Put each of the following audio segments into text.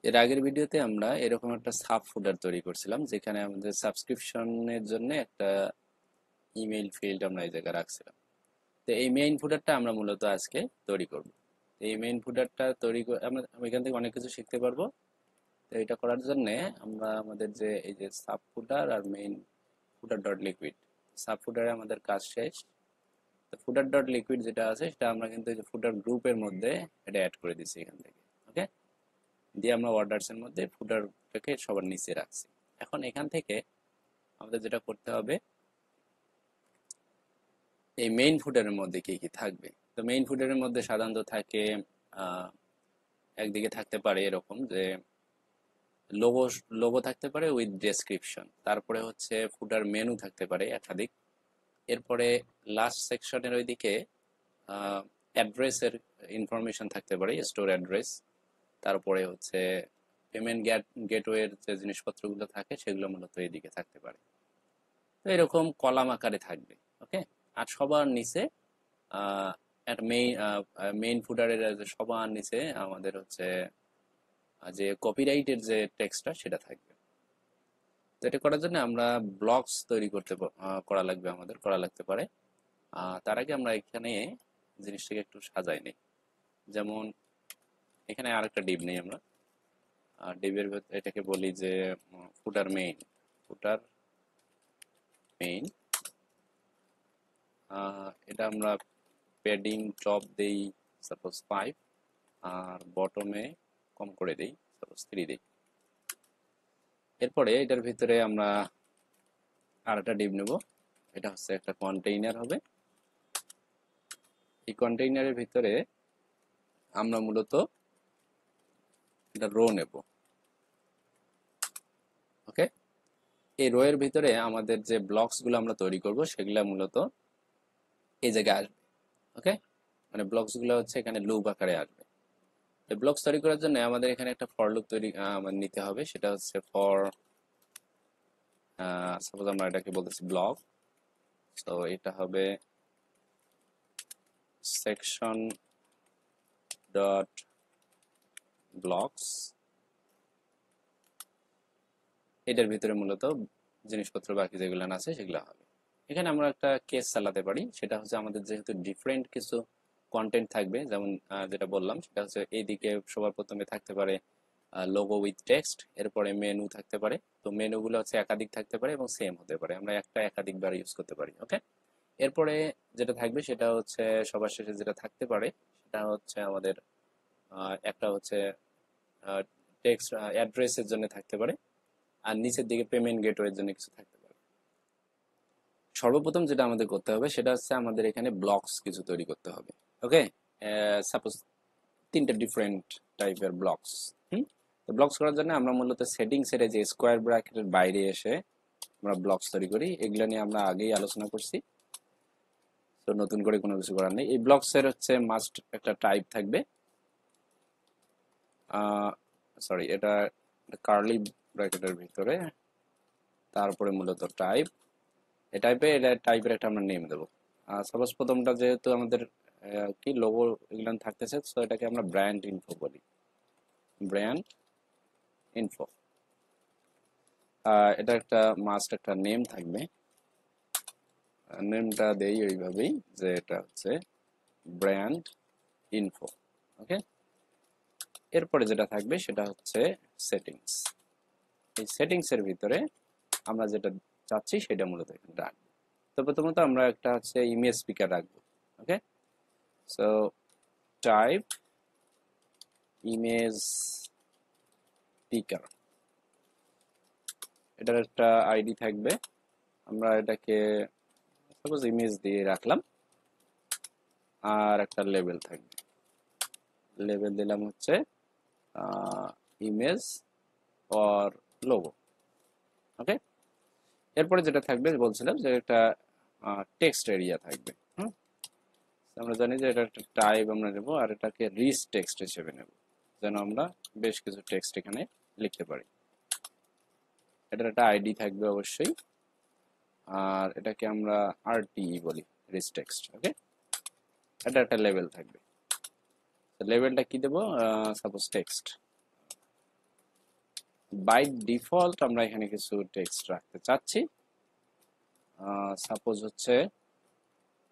এর আগের ভিডিওতে আমরা এরকম একটা সাব ফোল্ডার তৈরি করছিলাম, যেখানে আমাদের সাবস্ক্রিপশনের জন্য একটা ইমেইল ফিল্ড আমরা এই জায়গায় রাখছিলাম। তো এই মেইন ফোল্ডারটা আমরা মূলত আজকে তৈরি করব। তো এই মেইন ফোল্ডারটা আমরা এখান থেকে অনেক কিছু শিখতে পারবো। তো এটা করার জন্য আমরা আমাদের যে এই যে সাব ফোল্ডার আর মেইন ফুটার ডট লিকুইড, সাব ফুটারে আমাদের কাজ শেষ। তো ফুটার ডট লিকুইড যেটা আছে সেটা আমরা কিন্তু এই যে ফুটার গ্রুপের মধ্যে এটা অ্যাড করে দিচ্ছি এখান থেকে। ওকে, দিয়ে আমরা অর্ডারস এর মধ্যে ফুটারটাকে সবার নিচে রাখছি। এখন এখান থেকে আমাদের যেটা করতে হবে, এই মেইন ফুটারের মধ্যে কি কি থাকবে। তো মেইন ফুটারের মধ্যে সাধারণত থাকে আহ, একদিকে থাকতে পারে এরকম যে লোগো লোগো থাকতে পারে উইথ ডেসক্রিপশন, তারপরে হচ্ছে ফুটার মেনু থাকতে পারে একাধিক। এরপরে লাস্ট সেকশনের ওইদিকে অ্যাড্রেসের ইনফরমেশন থাকতে পারে, স্টোর অ্যাড্রেস। তারপরে হচ্ছে পেমেন্ট গেটওয়ের যে জিনিসপত্রগুলো থাকে সেগুলো মূলত এইদিকে থাকতে পারে। তো এরকম কলাম আকারে থাকবে। ওকে, আর সবার নিচে একটা মেইন ফুটারের সবার নিচে আমাদের হচ্ছে যে কপিরাইটের যে টেক্সটটা সেটা থাকবে। তো এটা করার জন্য আমরা ব্লকস তৈরি করা লাগবে, আমাদের করা লাগতে পারে। তার আগে আমরা এখানে জিনিসটাকে একটু সাজাই নিই। যেমন এখানে আরেকটা ডিভ নেই আমরা, ডিভের এটাকে বলি যে ফুটার মেইন। এটা আমরা প্যাডিং টপ দেই সাপোজ 5, আর বটমে কম করে দেই, সাপোজ 3 দেই। এরপরে এটার ভিতরে আমরা আর একটা ডিভ নেব। এটা হচ্ছে একটা কন্টেইনার হবে। এই কন্টেইনারের ভিতরে আমরা মূলত একটা রো নেব। ওকে, এই রো এর ভিতরে আমাদের যে ব্লকস গুলো আমরা তৈরি করব সেগুলা মূলত এই জায়গায় আসবে। ওকে, মানে ব্লকস গুলো হচ্ছে এখানে লুপ আকারে আসবে। এই ব্লকস তৈরি করার জন্য আমাদের এখানে একটা ফর লুপ নিতে হবে। সেটা হচ্ছে ফর, সাপোজ আমরা এটাকে বলতেছি ব্লক। তো এটা হবে সেকশন ডট ব্লকস। এটার ভিতরে মূলত জিনিসপত্র বাকি যেগুলো আছে সেগুলো হবে। এখানে আমরা একটা কেস চালাতে পারি, সেটা হচ্ছে আমাদের যেহেতু ডিফারেন্ট কিছু কন্টেন্ট থাকবে, যেমন যেটা বললাম সেটা হচ্ছে এইদিকে সবার প্রথমে থাকতে পারে লোগো উইথ টেক্সট, এরপরে মেনু থাকতে পারে। তো মেনুগুলো হচ্ছে একাধিক থাকতে পারে এবং সেম হতে পারে, আমরা একটা একাধিকবার ইউজ করতে পারি। ওকে, এরপরে যেটা থাকবে সেটা হচ্ছে সবার শেষে যেটা থাকতে পারে সেটা হচ্ছে আমাদের একটা হচ্ছে টেক্সট অ্যাড্রেসের জন্য থাকতে পারে, আর নিচের দিকে পেমেন্ট গেটওয়ের জন্য কিছু থাকতে পারে। সর্বপ্রথম যেটা আমাদের করতে হবে সেটা হচ্ছে আমাদের এখানে ব্লকস কিছু তৈরি করতে হবে। ওকে, সাপোজ 3টে ডিফারেন্ট টাইপের ব্লকস। তো ব্লকস করার জন্য আমরা মূলত সেটিংস এর যে স্কোয়ার ব্র্যাকেটের বাইরে এসে আমরা ব্লকস তৈরি করি। এগুলো নিয়ে আমরা আগেই আলোচনা করছি, তো নতুন করে কোনো কিছু করার নেই। এই ব্লকস এর হচ্ছে মাস্ট একটা টাইপ থাকবে। সরি, এটা কার্লি ব্র্যাকেটের ভিতরে, তারপরে মূলত টাইপ। এই টাইপের একটা আমরা নেম দেবো। সাপোজ প্রথমটা যেহেতু আমাদের কি লোগো এগুলো থাকতেছে, তো এটাকে আমরা ব্র্যান্ড ইনফো বলি, ব্র্যান্ড ইনফো। এটা একটা মাস্ট একটা নেম থাকবে। নেমটা দেই ওইভাবেই যে এটা হচ্ছে ব্র্যান্ড ইনফো। ওকে, এরপরে যেটা থাকবে সেটা হচ্ছে সেটিংস। এই সেটিংস এর ভিতরে আমরা যেটা চাচ্ছি সেটা মূলত এখানে রাখবো। তো প্রথমত আমরা একটা হচ্ছে ইমেজ স্পিকার রাখবো। ওকে, সো টাইপ ইমেজ স্পিকার, এটার একটা আইডি থাকবে। আমরা এটাকে সাপোজ ইমেজ দিয়ে রাখলাম, আর একটা লেবেল থাকবে। লেবেল দিলাম হচ্ছে ইমেজ অর লোগো। ওকে, এরপরে যেটা থাকবে বলছিলাম যে একটা টেক্সট এরিয়া থাকবে। আমরা জানি যে এটা একটা টাইপ আমরা নেব, আর এটাকে রিচ টেক্সট হিসেবে নেব, যেন আমরা বেশ কিছু টেক্সট এখানে লিখতে পারি। এটার একটা আইডি থাকবে অবশ্যই, আর এটাকে আমরা আরটিই বলি, রিচ টেক্সট। ওকে, এটা একটা লেভেল থাকবে। লেভেলটা কি দেবো, সাপোজ টেক্সট। বাই ডিফল্ট আমরা এখানে কিছু টেক্সট রাখতে চাচ্ছি। সাপোজ হচ্ছে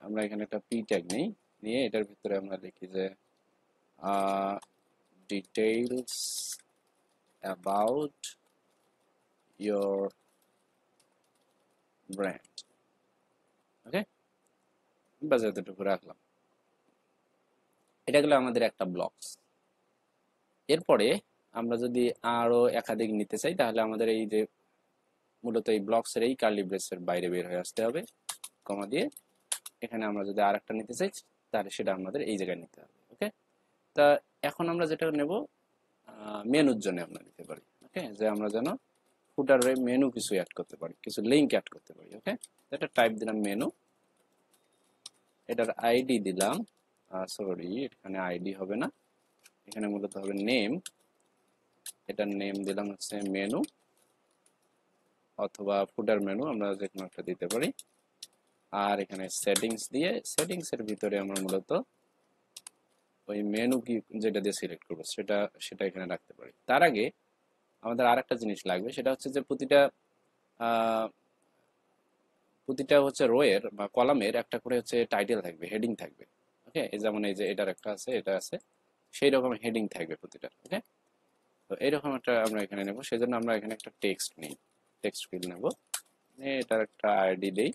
আমরা এখানে একটা পি ট্যাগ নিই, নিয়ে এটার ভিতরে আমরা লিখি যে ডিটেইলস অ্যাবাউট ইয়োর ব্র্যান্ড। ওকে, বাস এতটুকু রাখলাম। এটা গেলো আমাদের একটা ব্লকস। এরপরে আমরা যদি আরো একাধিক নিতে চাই তাহলে আমাদের এই যে মূলত এই ব্লকসের এই কার্লি ব্রেসের বাইরে বের হয়ে আসতে হবে, কমা দিয়ে। এখানে আমরা যদি আর একটা নিতে চাই তাহলে সেটা আমাদের এই জায়গায় নিতে হবে। ওকে, তা এখন আমরা যেটা নেব মেনুর জন্য আমরা নিতে পারি। ওকে, যে আমরা যেন ফুটারে মেনু কিছু অ্যাড করতে পারি, কিছু লিঙ্ক অ্যাড করতে পারি। ওকে, এটা টাইপ দিলাম মেনু, এটার আইডি দিলাম, সরি এখানে আইডি হবে না, এখানে মূলত হবে নেম। এটার নেম দিলাম হচ্ছে মেনু অথবা ফুটার মেনু, আমরা যে কোনো একটা দিতে পারি। আর এখানে সেটিংস দিয়ে সেটিংসের ভিতরে আমরা মূলত ওই মেনু কি যেটা দিয়ে সিলেক্ট করবো সেটা সেটা এখানে রাখতে পারি। তার আগে আমাদের আর একটা জিনিস লাগবে, সেটা হচ্ছে যে প্রতিটা হচ্ছে রোয়ের বা কলামের একটা করে হচ্ছে টাইটেল থাকবে, হেডিং থাকবে। ওকে, এই যেমন এই যে এটার একটা আছে, এটা আছে, সেই রকম হেডিং থাকবে প্রতিটা। ওকে, তো এইরকম একটা আমরা এখানে নেব, সেই জন্য আমরা এখানে একটা টেক্সট নিই, টেক্সট ফিল্ড নেব, এটার একটা আইডি দেই,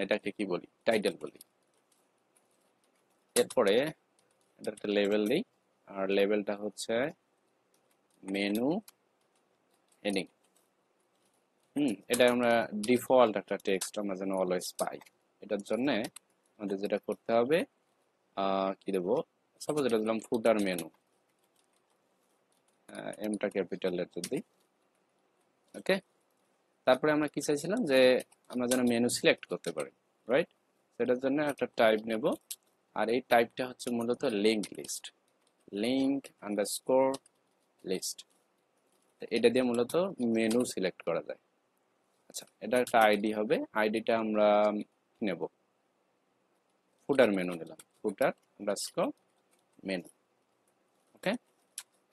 এটাকে কি বলি, টাইটেল বলি। এরপরে এটা একটা লেভেল দিই, আর লেভেলটা হচ্ছে মেনু হেডিং। এটা আমরা ডিফল্ট একটা টেক্সট আমরা যেন অলওয়েজ পাই। এটার জন্য আমাদের যেটা করতে হবে, কি দেবো, সাপোজ এটা দিলাম ফুটার মেনু, এমটা ক্যাপিটাল লেটার দিই। ওকে, তারপরে আমরা কি চাইছিলাম যে আমরা যেন মেনু সিলেক্ট করতে পারি, রাইট? সেটার জন্য একটা টাইপ নেব, আর এই টাইপটা হচ্ছে মূলত link list, link underscore list. এটা দিয়ে মূলত মেনু সিলেক্ট করা যায়। আচ্ছা, এটা একটা আইডি হবে, আইডিটা আমরা নেব ফুটার মেনু নিলাম, ফুটার আন্ডারস্কোর মেনু। ওকে,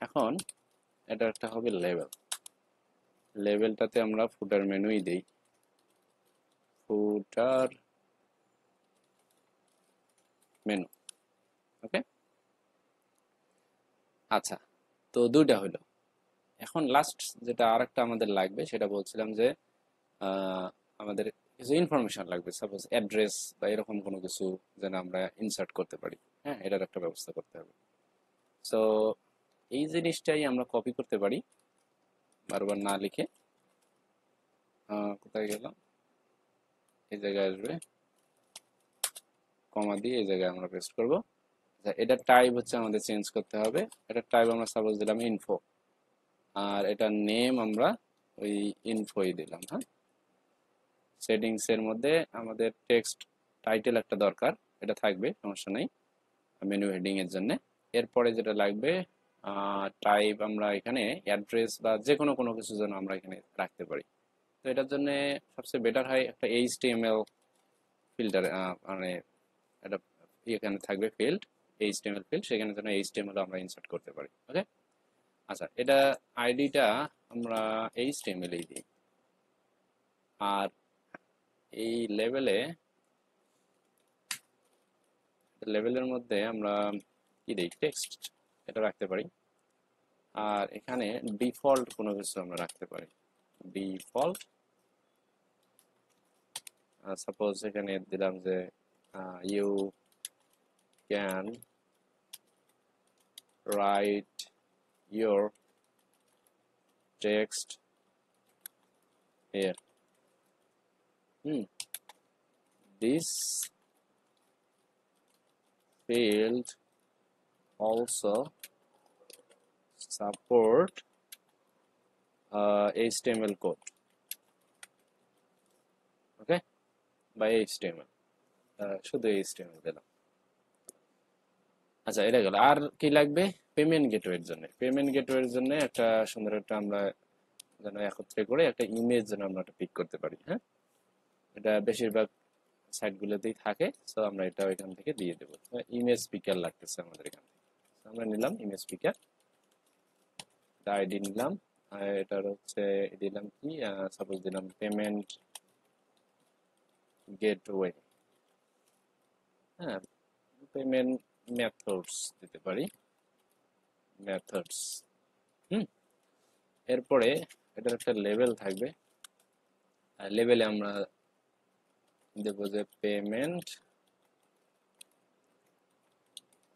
এখন এটা একটা হবে লেভেল, লেভেলটাতে আমরা ফুটার মেনুই দেই, ফুটার মেনু। ওকে, আচ্ছা, তো দুইটা হলো। এখন লাস্ট যেটা আরেকটা আমাদের লাগবে সেটা বলছিলাম যে আমাদের কিছু ইনফরমেশন লাগবে, সাপোজ অ্যাড্রেস বা এরকম কোনো কিছু যেন আমরা ইনসার্ট করতে পারি। হ্যাঁ, এটার একটা ব্যবস্থা করতে হবে। সো এই জিনিসটাই আমরা কপি করতে পারি বারবার না লিখে। কোথায় গেল, এই জায়গায় আসবে, কমা দিয়ে এই জায়গায় আমরা পেস্ট করব। এটা টাইপ হচ্ছে আমাদের চেঞ্জ করতে হবে, এটা টাইপ আমরা সাপোজ দিলাম ইনফো, আর এটা নেম আমরা ওই ইনফোই দিলাম। হ্যাঁ, সেটিংস এর মধ্যে আমাদের টেক্সট টাইটেল একটা দরকার, এটা থাকবে, সমস্যা নাই মেনু হেডিং এর জন্য। এরপরে যেটা লাগবে টাইপ, আমরা এখানে অ্যাড্রেস বা যে কোনো কোনো কিছু যেন আমরা এখানে রাখতে পারি। তো এটার জন্য সবচেয়ে বেটার হয় একটা এইচটিএমএল ফিল্টার, মানে এটা এখানে থাকবে ফিল্ড, এইচটিএমএল ফিল্ড, সেখানে যেন এইচটিএমএল আমরা ইনসার্ট করতে পারি। ওকে, আচ্ছা, এটা আইডিটা আমরা এইচটিএমএল এই দিই, আর এই লেভেলের মধ্যে আমরা কি দিই, টেক্সট এটা রাখতে পারি। আর এখানে ডিফল্ট কোনো কিছু আমরা রাখতে পারি, ডিফল্ট, সাপোজ এখানে দিলাম যে you can write your text here, this field also support HTML code. Okay, বা HTML, শুধু HTML দিলাম। আচ্ছা, এটা গেল। আর কি লাগবে, পেমেন্ট গেটওয়ের জন্য, পেমেন্ট গেটওয়ের জন্য একটা সুন্দর একটা আমরা যেন একত্রে করে একটা ইমেজ যেন আমরা পিক করতে পারি। হ্যাঁ, এটা বেশিরভাগ সাইটগুলোতেই থাকে, সো আমরা এটা এখান থেকে দিয়ে দেবো। ইমেজ পিকার লাগতেছে আমাদের এখান থেকে, আমরা নিলাম ইমেজ পিকার। আইডি নিলাম, আর এটার হচ্ছে দিলাম কি, সাপোজ দিলাম পেমেন্ট গেটওয়ে। হ্যাঁ, পেমেন্ট মেথডস দিতে পারি, মেথডস। হুম, এরপরে এটার একটা লেভেল থাকবে, লেভেলে আমরা দেব যে পেমেন্ট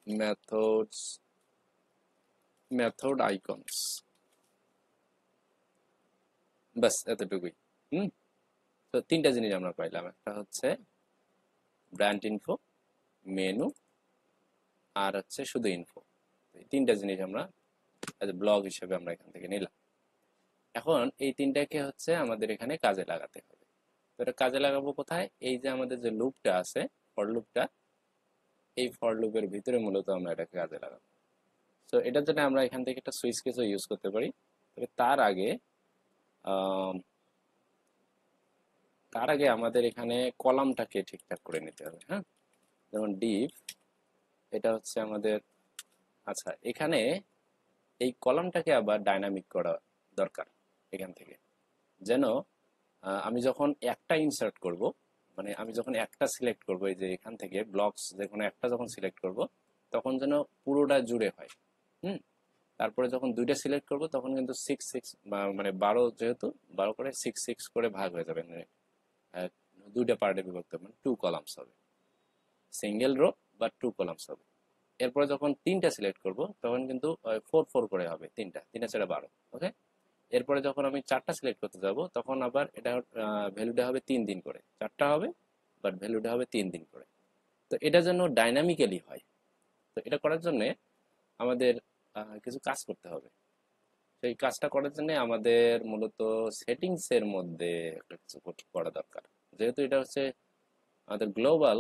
মেথডস, মেথড আইকনস। বাস এতটুকুই। হুম, তো তিনটা জিনিস আমরা পাইলাম, একটা হচ্ছে ব্র্যান্ড ইনফো, মেনু, আর হচ্ছে শুধু ইনফো। এই তিনটা জিনিস আমরা ব্লগ হিসেবে আমরা এখান থেকে নিলাম। এখন এই তিনটাকে হচ্ছে আমাদের এখানে কাজে লাগাতে হবে। তো এটা কাজে লাগাবো কোথায়? এই যে আমাদের যে লুপটা আছে, ফর লুপটা, এই ফর লুপের ভিতরে মূলত আমরা এটাকে কাজে লাগাবো। তো এটার জন্য আমরা এখান থেকে একটা সুইচ কেসও ইউজ করতে পারি। তবে আম, তার আগে আমাদের এখানে কলামটাকে ঠিকঠাক করে নিতে হবে। হ্যাঁ, যেমন ডিভ, এটা হচ্ছে আমাদের, আচ্ছা এখানে এই কলামটাকে আবার ডাইনামিক করা দরকার এখান থেকে, যেন আমি যখন একটা ইনসার্ট করব, মানে আমি যখন একটা সিলেক্ট করব, এই যে এখান থেকে ব্লকস যে কোনো একটা যখন সিলেক্ট করব, তখন যেন পুরোটা জুড়ে হয়। হুম, তারপরে যখন দুইটা সিলেক্ট করব তখন কিন্তু 6 6, মানে 12, যেহেতু 12 করে 6 6 করে ভাগ হয়ে যাবে, মানে আহ, দুইটা পার্টে বিভক্ত, মানে 2 কলামস হবে, সিঙ্গেল রো বা 2 কলামস হবে। এরপরে যখন তিনটা সিলেক্ট করব তখন কিন্তু 4 4 করে হবে, তিনটা তিনটা চারে 12। ওকে, এরপরে যখন আমি চারটা সিলেক্ট করতে যাব তখন আবার এটা ভ্যালুটা হবে 3 3 করে, চারটা হবে বাট ভ্যালুটা হবে 3 3 করে। তো এটা যেন ডাইনামিক্যালি হয়, তো এটা করার জন্য আমাদের কিছু কাজ করতে হবে। সেই কাজটা করার জন্য আমাদের মূলত সেটিংস এর মধ্যে একটা কিছু করা দরকার। যেহেতু এটা হচ্ছে আমাদের গ্লোবাল,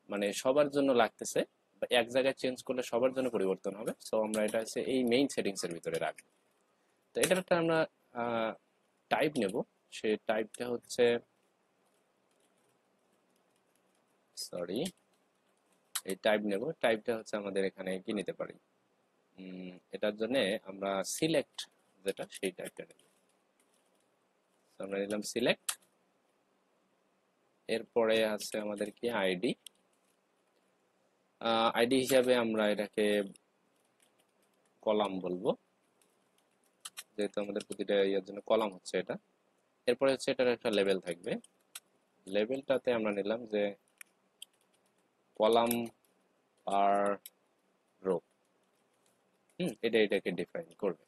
মানে সবার জন্য লাগতেছে, বা এক জায়গায় চেঞ্জ করলে সবার জন্য পরিবর্তন হবে, সো আমরা এটা হচ্ছে এই মেইন সেটিংস এর ভিতরে রাখবো। তো এটার একটা আমরা টাইপ নেব। সেই টাইপটা হচ্ছে, সরি, এই টাইপ নেব, টাইপটা হচ্ছে আমাদের এখানে কি নিতে পারি, এটার জন্য আমরা সিলেক্ট, যেটা সেই টাইপটা নেব। তো আমরা নিলাম সিলেক্ট। এরপরে আছে আমাদের কি আইডি, আইডি হিসাবে আমরা এটাকে কলাম বলবো, যেহেতু আমাদের প্রতিটা ইয়ার জন্য কলাম হচ্ছে এটা। এরপরে হচ্ছে এটার একটা লেভেল থাকবে, লেভেলটাতে আমরা নিলাম যে কলাম পার রো। এটাকে ডিফাইন করবে।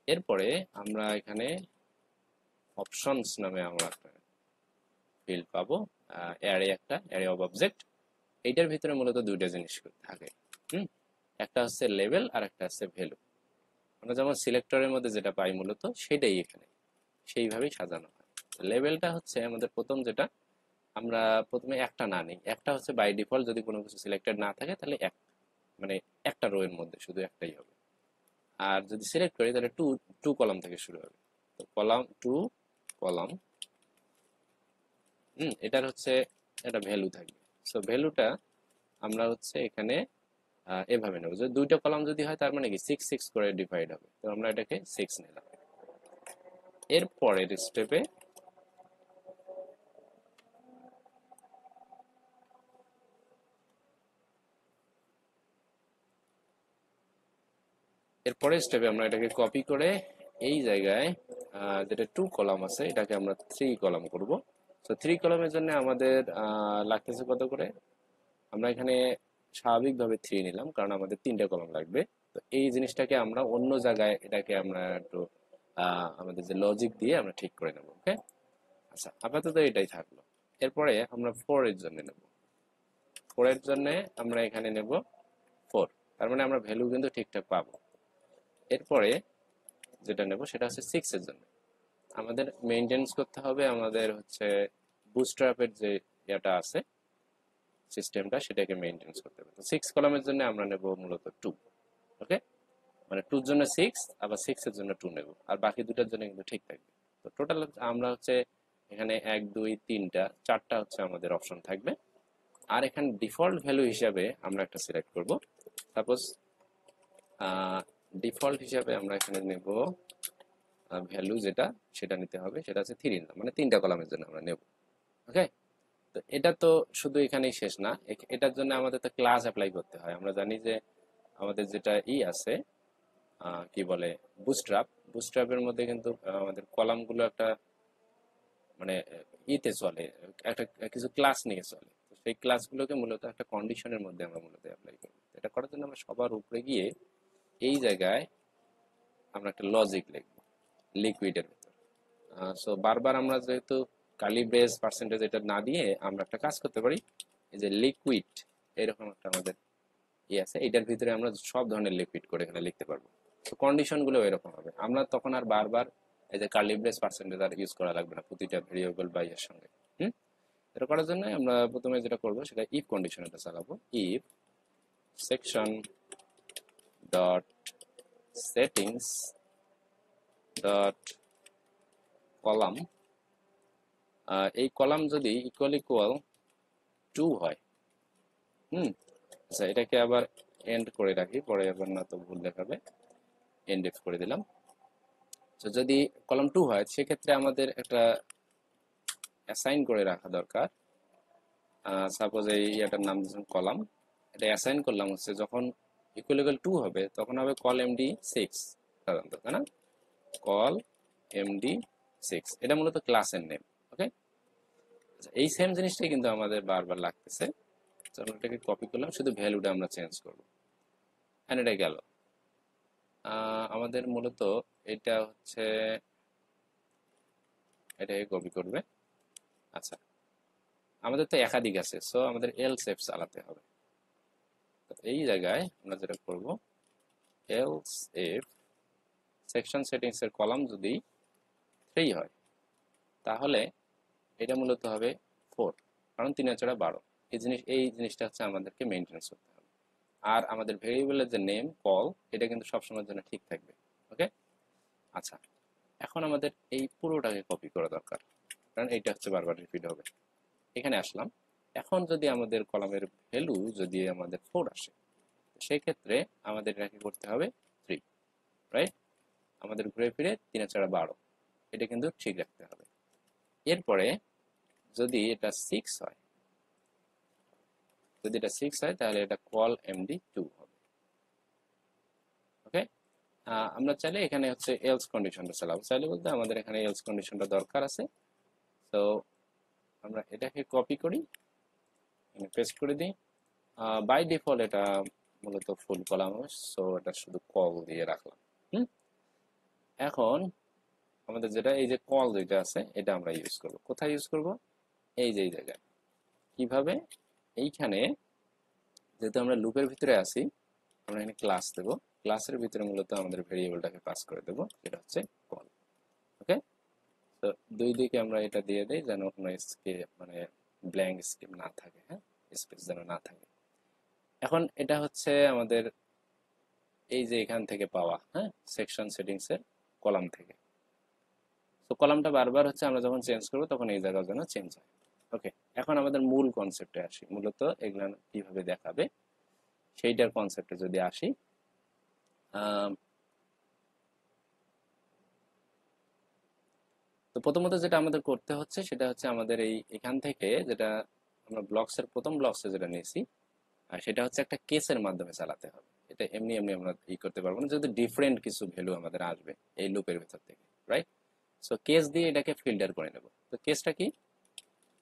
এরপরে আমরা এখানে অপশনস নামে আমরা একটা ফিল্ড পাবো, অ্যারে, একটা অ্যারে অফ অবজেক্ট। এইটার ভিতরে মূলত দুইটা জিনিস থাকে। হুম, একটা হচ্ছে লেভেল আর একটা হচ্ছে ভ্যালু। আমরা যেমন সিলেক্টরের মধ্যে যেটা পাই মূলত সেটাই এখানে সেইভাবেই সাজানো হয়। লেভেলটা হচ্ছে আমাদের প্রথম যেটা, আমরা প্রথমে একটা না নিই, একটা হচ্ছে বাই ডিফল্ট, যদি কোনো কিছু সিলেক্টেড না থাকে তাহলে এক, মানে একটা রো এর মধ্যে শুধু একটাই হবে। আর যদি সিলেক্ট করি তাহলে টু টু কলাম থেকে শুরু হবে। তো কলাম টু কলাম, এটার হচ্ছে একটা ভ্যালু থাকবে। সো ভ্যালুটা আমরা হচ্ছে এখানে এভাবে নেব যে দুইটা কলাম যদি হয় তার মানে কি 6 6 করে ডিভাইড হবে, তো আমরা এটাকে 6 নিলাম। এর পরের স্টেপে আমরা এটাকে কপি করে এই জায়গায় যেটা 2 কলাম আছে এটাকে আমরা 3 কলাম করব। তো 3 কলামের জন্য আমাদের লাগতেছে কত করে, আমরা এখানে স্বাভাবিকভাবে 3 নিলাম কারণ আমাদের 3টা কলাম লাগবে। তো এই জিনিসটাকে আমরা অন্য জায়গায় এটাকে আমরা একটু আমাদের যে লজিক দিয়ে আমরা ঠিক করে নেব। ওকে, আচ্ছা আপাতত এটাই থাকলো। এরপরে আমরা 4 এর জন্য নেব, 4 এর জন্য আমরা এখানে নেব 4, তার মানে আমরা ভ্যালু কিন্তু ঠিকঠাক পাবো। এরপরে যেটা নেব সেটা হচ্ছে 6 এর জন্য আমাদের মেইনটেনেন্স করতে হবে, আমাদের হচ্ছে বুটস্ট্র্যাপের যে এটা আছে সিস্টেমটা, সেটাকে মেইনটেনেন্স করতে হবে। তো 6 কলামের জন্য আমরা নেব মূলত 2। ওকে, মানে 2 এর জন্য 6, আবার 6 এর জন্য 2 নেব, আর বাকি দুটার জন্য কিন্তু ঠিক থাকবে। তো টোটাল আমরা হচ্ছে এখানে 1 2 3টা 4টা হচ্ছে আমাদের অপশন থাকবে। আর এখানে ডিফল্ট ভ্যালু হিসাবে আমরা একটা সিলেক্ট করব, সাপোজ ডিফল্ট হিসাবে আমরা এখানে নেব ভ্যালু যেটা সেটা নিতে হবে, সেটা হচ্ছে 3 নাম, মানে 3টা কলামের জন্য আমরা নেব। ওকে, তো এটা তো শুধু এখানেই শেষ না, এটার জন্য আমাদের তো ক্লাস অ্যাপ্লাই করতে হয়। আমরা জানি যে আমাদের যেটা আছে কি বলে বুটস্ট্র্যাপ, বুটস্ট্র্যাপের মধ্যে কিন্তু আমাদের কলামগুলো একটা মানে ইতে চলে, একটা কিছু ক্লাস নিয়ে চলে। তো সেই ক্লাসগুলোকে মূলত একটা কন্ডিশনের মধ্যে আমরা মূলত অ্যাপ্লাই করি। এটা করার জন্য আমরা সবার উপরে গিয়ে এই জায়গায় আমরা একটা লজিক লিখবো লিকুইডের ভিতর। সো বারবার আমরা যেহেতু কালি ব্রেস পার্সেন্টেজ এটা না দিয়ে আমরা একটা কাজ করতে পারি, এই যে লিকুইড এরকম একটা আমাদের আছে, এটার ভিতরে আমরা সব ধরনের লিকুইড করে এখানে লিখতে পারবো। তো কন্ডিশন গুলো এরকম হবে, আমরা তখন আর বারবার এই যে কার্লি ব্রেস পার্সেন্টেজ আর ইউজ করা লাগবে না প্রতিটা ভেরিয়েবল বা এর সঙ্গে। হুম, এটা করার জন্য আমরা প্রথমে যেটা করব সেটা ইফ কন্ডিশন এটা চালাবো। If section dot settings dot column, এই কলাম যদি ইকুয়াল ইকুয়াল 2 হয়, আচ্ছা এটাকে আবার এন্ড করে রাখি, পরে আবার না তো ভুল দেখাবে, এন্ড ইফ করে দিলাম। তো যদি কলাম 2 হয় সেক্ষেত্রে আমাদের একটা অ্যাসাইন করে রাখা দরকার। সাপোজ এই এটার নাম দিয়েছেন কলাম, এটা অ্যাসাইন করলাম হচ্ছে যখন ইকুয়াল ইকুয়াল 2 হবে তখন হবে কল এমডি 6 সাধারণত, তাই না? কল এমডি 6 এটা মূলত ক্লাসের নেম। ওকে, এই সেম জিনিসটাই কিন্তু আমাদের বারবার লাগতেছে। আমরা এটাকে কপি করলাম, শুধু ভ্যালুটা আমরা চেঞ্জ করব, এন্ড এটা গেল। আমাদের মূলত এটা হচ্ছে এটাকে কপি করবে। আচ্ছা, আমাদের তো একাধিক আছে, সো আমাদের এলস ইফ চালাতে হবে। তো এই জায়গায় আমরা যেটা করব, এলস ইফ সেকশন সেটিংস এর কলাম যদি 3 হয় তাহলে এটা মূলত হবে 4, কারণ 3 আর 4 12। এই জিনিসটা হচ্ছে আমাদেরকে মেইনটেনেন্স করতে হবে। আর আমাদের ভেরিয়েবলের যে নেম কল এটা কিন্তু সবসময়ের জন্য ঠিক থাকবে। ওকে, আচ্ছা এখন আমাদের এই পুরোটাকে কপি করা দরকার, কারণ এইটা হচ্ছে বারবার রিপিট হবে। এখানে আসলাম, এখন যদি আমাদের কলামের ভ্যালু যদি আমাদের 4 আসে সেই ক্ষেত্রে আমাদের এটাকে করতে হবে 3, রাইট? আমাদের ঘুরে ফিরে 3 আর 4 12, এটা কিন্তু ঠিক রাখতে হবে। এরপরে যদি এটা 6 হয়, যদি এটা 6 হয় তাহলে এটা কল এমডি 2 হবে। ওকে, আমরা চাইলে এখানে হচ্ছে এলস কন্ডিশনটা চালাবো, চাইলে বলতে আমাদের এখানে এলস কন্ডিশনটা দরকার আছে। তো আমরা এটাকে কপি করি, পেস্ট করে দিই। বাই ডিফল্ট এটা মূলত ফুল কলাম হবে, সো এটা শুধু কল দিয়ে রাখলাম। হুম, এখন আমাদের যেটা এই যে কল যেটা আছে এটা আমরা ইউজ করব, কোথায় ইউজ করব? এই যে এই জায়গায়। কিভাবে? এইখানে যেহেতু আমরা লুপের ভিতরে আছি, আমরা এখানে ক্লাস দেব, ক্লাসের ভিতরে মূলত আমাদের ভেরিয়েবলটাকে পাস করে দেব, যেটা হচ্ছে কল। ওকে, তো দুই দিকে আমরা এটা দিয়ে দেই যেন কোনো স্কেপ মানে ব্ল্যাঙ্ক স্কেপ না থাকে, হ্যাঁ, স্পেস যেন না থাকে। এখন এটা হচ্ছে আমাদের এই যে এখান থেকে পাওয়া, হ্যাঁ, সেকশন সেটিংস এর কলাম থেকে। তো কলামটা বারবার হচ্ছে আমরা যখন চেঞ্জ করব তখন এই জায়গার জন্য চেঞ্জ হয়। ওকে, এখন আমাদের মূল কনসেপ্টে আসি, মূলত এগুলা কিভাবে দেখাবে সেইটার কনসেপ্টে যদি আসি। তো প্রথমত যেটা আমাদের করতে হচ্ছে সেটা হচ্ছে আমাদের এখান থেকে যেটা আমরা ব্লকসের প্রথম ব্লকসে যেটা নিয়েছি, আর সেটা হচ্ছে একটা কেসের মাধ্যমে চালাতে হবে। এটা এমনি এমনি আমরা করতে পারবো না, যেহেতু ডিফারেন্ট কিছু ভ্যালু আমাদের আসবে এই লুপের ভেতর থেকে, রাইট? সো কেস দিয়ে এটাকে ফিল্টার করে নেব। তো কেসটা কি?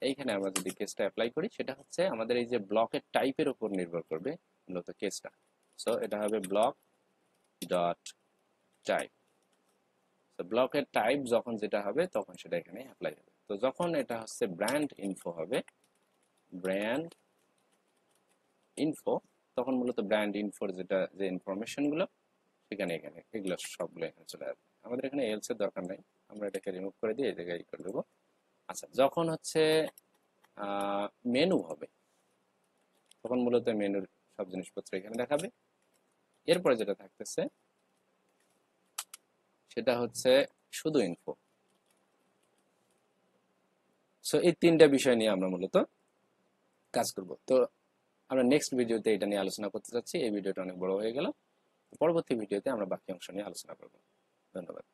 এইখানে আমরা যদি কেসটা অ্যাপ্লাই করি সেটা হচ্ছে আমাদের এই যে ব্লকের টাইপের উপর নির্ভর করবে মূলত কেসটা। সো এটা হবে ব্লক ডট টাইপ। তো ব্লকের টাইপ যখন যেটা হবে তখন সেটা এখানে অ্যাপ্লাই হবে। তো যখন এটা হচ্ছে ব্র্যান্ড ইনফো হবে, ব্র্যান্ড ইনফো, তখন মূলত ব্র্যান্ড ইনফোর যেটা যে ইনফরমেশন গুলো সেখানে এখানে এগুলো সবগুলো এখানে চলে আসবে। আমাদের এখানে এলস এর দরকার নাই, আমরা এটাকে রিমুভ করে দিয়ে এই জায়গায় করে দেবো। আচ্ছা, যখন হচ্ছে মেনু হবে তখন মূলত মেনুর সব জিনিসপত্র এখানে দেখাবে। এরপরে যেটা থাকতেছে সেটা হচ্ছে শুধু ইনফো। সো এই 3টা বিষয় নিয়ে আমরা মূলত কাজ করব। তো আমরা নেক্সট ভিডিওতে এটা নিয়ে আলোচনা করতে চাচ্ছি, এই ভিডিওটা অনেক বড় হয়ে গেল। পরবর্তী ভিডিওতে আমরা বাকি অংশ নিয়ে আলোচনা করব। ধন্যবাদ।